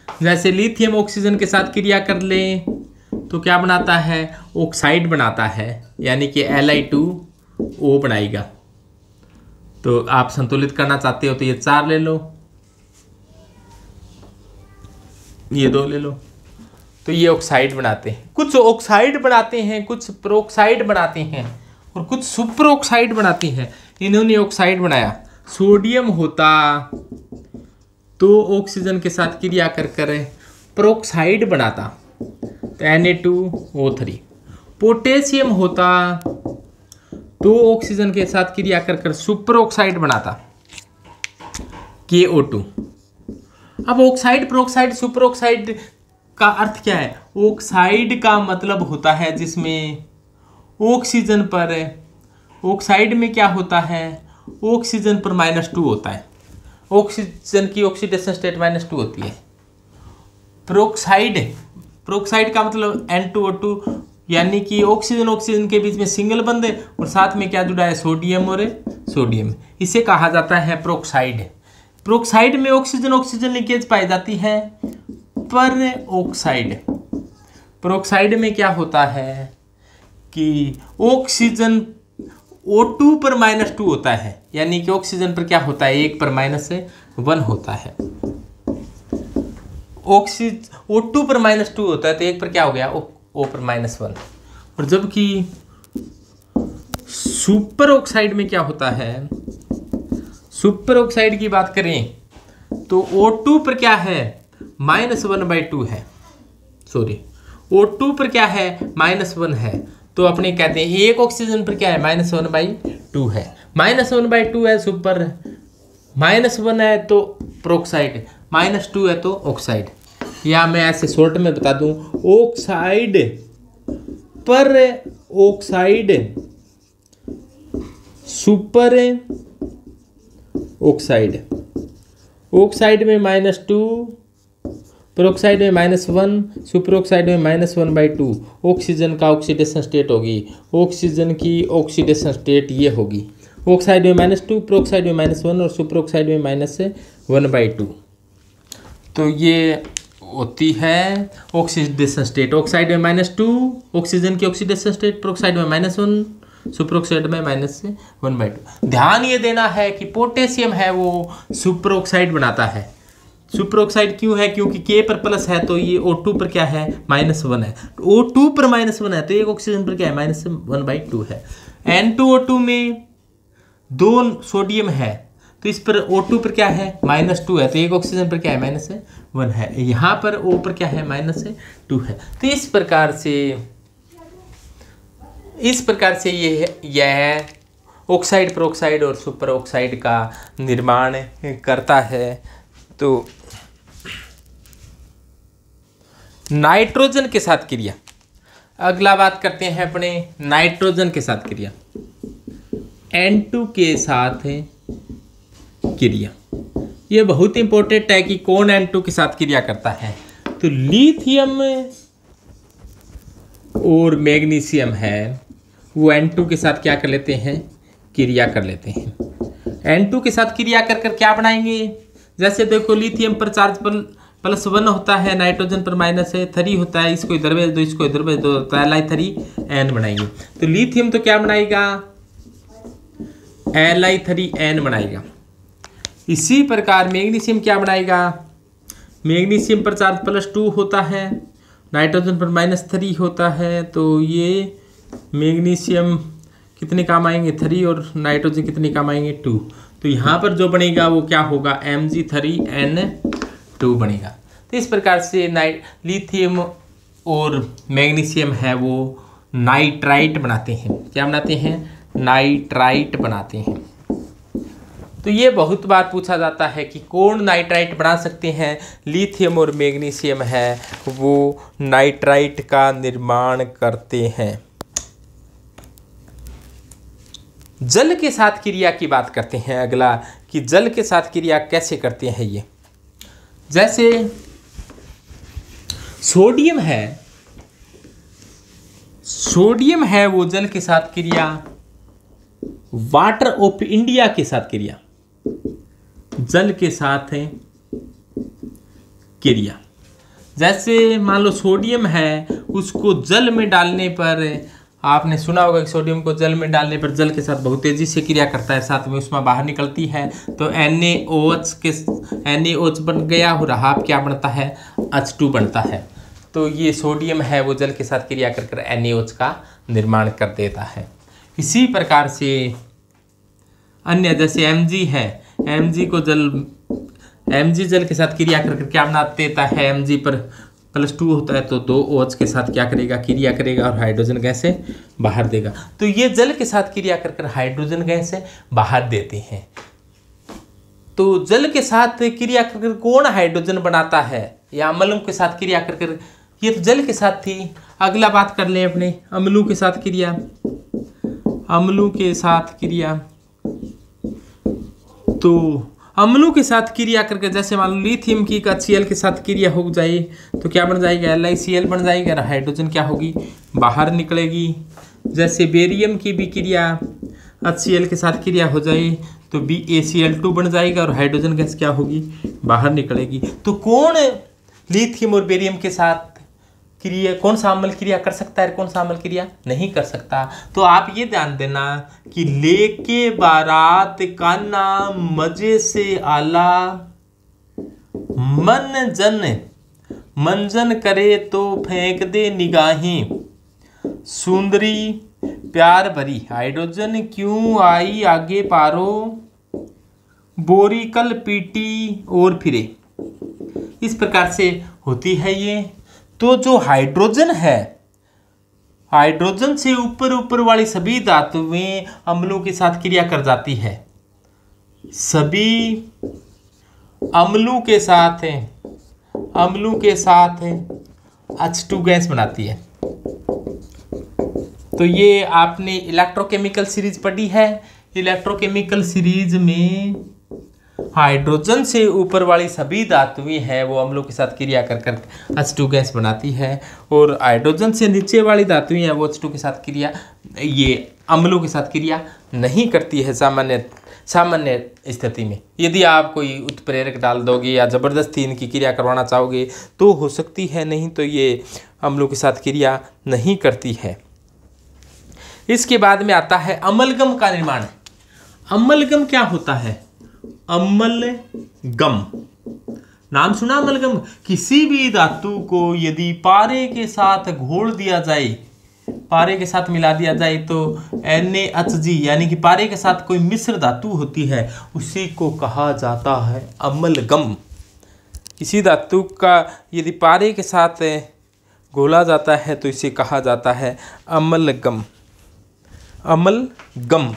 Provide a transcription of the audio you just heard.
जैसे lithium oxygen के साथ क्रिया कर ले तो क्या बनाता है, ऑक्साइड बनाता है, यानी कि Li2O बनाएगा। तो आप संतुलित करना चाहते हो तो ये 4 ले लो, ये 2 ले लो। तो ये ऑक्साइड बनाते हैं, कुछ ऑक्साइड बनाते हैं, कुछ प्रोक्साइड बनाते हैं और कुछ सुपर ऑक्साइड बनाते हैं। इन्होंने ऑक्साइड बनाया, सोडियम होता तो ऑक्सीजन के साथ क्रिया कर कर प्रोक्साइड बनाता तो Na2O3। पोटेशियम होता तो ऑक्सीजन के साथ क्रिया कर कर सुपर ऑक्साइड बनाता KO2। अब ऑक्साइड, प्रोक्साइड, सुपर ऑक्साइड का अर्थ क्या है? ऑक्साइड का मतलब होता है जिसमें ऑक्सीजन पर, ऑक्साइड में क्या होता है, ऑक्सीजन पर -2 होता है, ऑक्सीजन की ऑक्सीडेशन स्टेट -2 होती है। प्रोक्साइड, प्रोक्साइड का मतलब N2O2, यानी कि ऑक्सीजन ऑक्सीजन के बीच में सिंगल बंद है और साथ में क्या जुड़ा है, सोडियम और सोडियम, इसे कहा जाता है प्रोक्साइड। प्रोक्साइड में ऑक्सीजन ऑक्सीजन लिंकेज पाई जाती है, पर ऑक्साइड, प्रोक्साइड में क्या होता है कि ऑक्सीजन O2 पर -2 होता है, यानी कि ऑक्सीजन पर क्या होता है, 1 पर -1 होता है। O2 पर -2 होता है तो 1 पर क्या हो गया, O पर -1। और जबकि सुपर ऑक्साइड में क्या होता है, सुपर ऑक्साइड की बात करें तो O2 पर क्या है, -1/2 है, सॉरी O2 पर क्या है, -1 है। तो अपने कहते हैं एक ऑक्सीजन पर क्या है, -1/2 है, -1/2 है सुपर, -1 है तो प्रोक्साइड, -2 है तो ऑक्साइड। या मैं ऐसे शॉर्ट में बता दूं, ऑक्साइड पर ऑक्साइड, सुपर ऑक्साइड, ऑक्साइड में -2, प्रोक्साइड में -1, सुपर ऑक्साइड में -1/2। ऑक्सीजन का ऑक्सीडेशन स्टेट होगी, ऑक्सीजन की ऑक्सीडेशन स्टेट ये होगी, ऑक्साइड में -2, प्रोक्साइड में -1 और सुपर ऑक्साइड में -1/2। तो ये होती है ऑक्सीडेशन स्टेट। ऑक्साइड में -2 ऑक्सीजन की ऑक्सीडेशन स्टेट, प्रोक्साइड में -1, सुपर ऑक्साइड में -1/2। ध्यान ये देना है कि पोटेशियम है वो सुपर ऑक्साइड बनाता है। सुपर ऑक्साइड क्यों है, क्योंकि K पर प्लस है तो ये O2 पर क्या है, -1 है। O2 पर -1 है तो एक ऑक्सीजन पर क्या है, -1/2 है। N2O2 में 2 सोडियम है तो इस पर O2 पर क्या है, -2 है तो एक ऑक्सीजन पर क्या है, -1 है। यहाँ पर O पर क्या है, -2 है। तो इस प्रकार से यह ऑक्साइड, प्रोक्साइड और सुपर ऑक्साइड का निर्माण करता है। तो नाइट्रोजन के साथ क्रिया, अगला बात करते हैं अपने नाइट्रोजन के साथ क्रिया, N2 के साथ क्रिया। ये बहुत इंपॉर्टेंट है कि कौन N2 के साथ क्रिया करता है। तो लिथियम और मैग्नीशियम है वो N2 के साथ क्या कर लेते हैं, क्रिया कर लेते हैं। N2 के साथ क्रिया कर कर क्या बनाएंगे, जैसे देखो लिथियम पर चार्ज +1 होता है, नाइट्रोजन पर -3 होता है, इसको इधर भेज दो, इसको इधर भेज दो, तो Li3N बनाएंगे। तो लिथियम तो क्या बनाएगा, Li3N बनाएगा। इसी प्रकार मैग्नीशियम क्या बनाएगा, मैग्नीशियम पर चार्ज +2 होता है, नाइट्रोजन पर -3 होता है, तो ये मैग्नीशियम कितने काम आएंगे, 3, और नाइट्रोजन कितने काम आएंगे, 2। तो यहाँ पर जो बनेगा वो क्या होगा, Mg3N2 बनेगा। तो इस प्रकार से लिथियम और मैग्नीशियम है वो नाइट्राइट बनाते हैं। क्या बनाते हैं, नाइट्राइट बनाते हैं। तो ये बहुत बार पूछा जाता है कि कौन नाइट्राइट बना सकते हैं। लिथियम और मैग्नीशियम है वो नाइट्राइट का निर्माण करते हैं। जल के साथ क्रिया की बात करते हैं अगला, कि जल के साथ क्रिया कैसे करते हैं ये। जैसे सोडियम है वो जल के साथ क्रिया, वाटर ऑफ इंडिया के साथ क्रिया, जल के साथ है क्रिया। जैसे मान लो सोडियम है, उसको जल में डालने पर आपने सुना होगा कि सोडियम को जल में डालने पर जल के साथ बहुत तेजी से क्रिया करता है, साथ में उसमें बाहर निकलती है, तो NaOH बन गया और हाफ क्या बनता है, H2 बनता है। तो ये सोडियम है वो जल के साथ क्रिया कर NaOH का निर्माण कर देता है। इसी प्रकार से अन्य जैसे Mg है, Mg जल के साथ क्रिया कर क्या बना देता है, Mg पर +2 होता है तो 2 OH के साथ क्या करेगा, क्रिया करेगा और हाइड्रोजन गैस बाहर देगा। तो ये जल के साथ क्रिया कर हाइड्रोजन गैस बाहर देते हैं। तो जल के साथ क्रिया कर कौन हाइड्रोजन बनाता है, या अम्लों के साथ क्रिया कर, ये तो जल के साथ थी। अगला बात कर लें अपने अम्लों के साथ क्रिया। अम्लों के साथ क्रिया, तो अम्लों के साथ क्रिया करके जैसे मान लो लिथियम की HCl के साथ क्रिया हो जाए तो क्या बन जाएगा, LiCl बन जाएगा, हाइड्रोजन क्या होगी, बाहर निकलेगी। जैसे बेरियम की भी क्रिया HCl के साथ क्रिया हो जाए तो BaCl2 बन जाएगा और हाइड्रोजन गैस क्या होगी, बाहर निकलेगी। तो कौन लिथियम और बेरियम के साथ क्रिया, कौन सा अम्ल क्रिया कर सकता है, कौन सा अम्ल क्रिया नहीं कर सकता। तो आप ये ध्यान देना कि लेके बारात का नाम मजे से आला, मंजन करे तो फेंक दे निगाहें, सुंदरी प्यार भरी हाइड्रोजन क्यों आई आगे पारो, बोरिकल पीटी और फिरे। इस प्रकार से होती है ये। तो जो हाइड्रोजन है, हाइड्रोजन से ऊपर वाली सभी धातुएं अम्लों के साथ क्रिया कर जाती है, सभी अम्लों के साथ H2 गैस बनाती है। तो ये आपने इलेक्ट्रोकेमिकल सीरीज पढ़ी है। इलेक्ट्रोकेमिकल सीरीज में हाइड्रोजन से ऊपर वाली सभी धातुएं हैं वो अम्लों के साथ क्रिया कर H2 गैस बनाती है, और हाइड्रोजन से नीचे वाली धातुएं हैं वो H2 के साथ क्रिया, ये अम्लों के साथ क्रिया नहीं करती है सामान्य स्थिति में। यदि आप कोई उत्प्रेरक डाल दोगे या ज़बरदस्ती इनकी क्रिया करवाना चाहोगे तो हो सकती है, नहीं तो ये अम्लों के साथ क्रिया नहीं करती है। इसके बाद में आता है अमलगम का निर्माण। अमलगम क्या होता है, अमलगम नाम सुना अमलगम, किसी भी धातु को यदि पारे के साथ घोल दिया जाए, पारे के साथ मिला दिया जाए तो NaHG यानी कि पारे के साथ कोई मिश्र धातु होती है उसी को कहा जाता है अमलगम। किसी धातु का यदि पारे के साथ घोला जाता है तो इसे कहा जाता है अमलगम। अमलगम।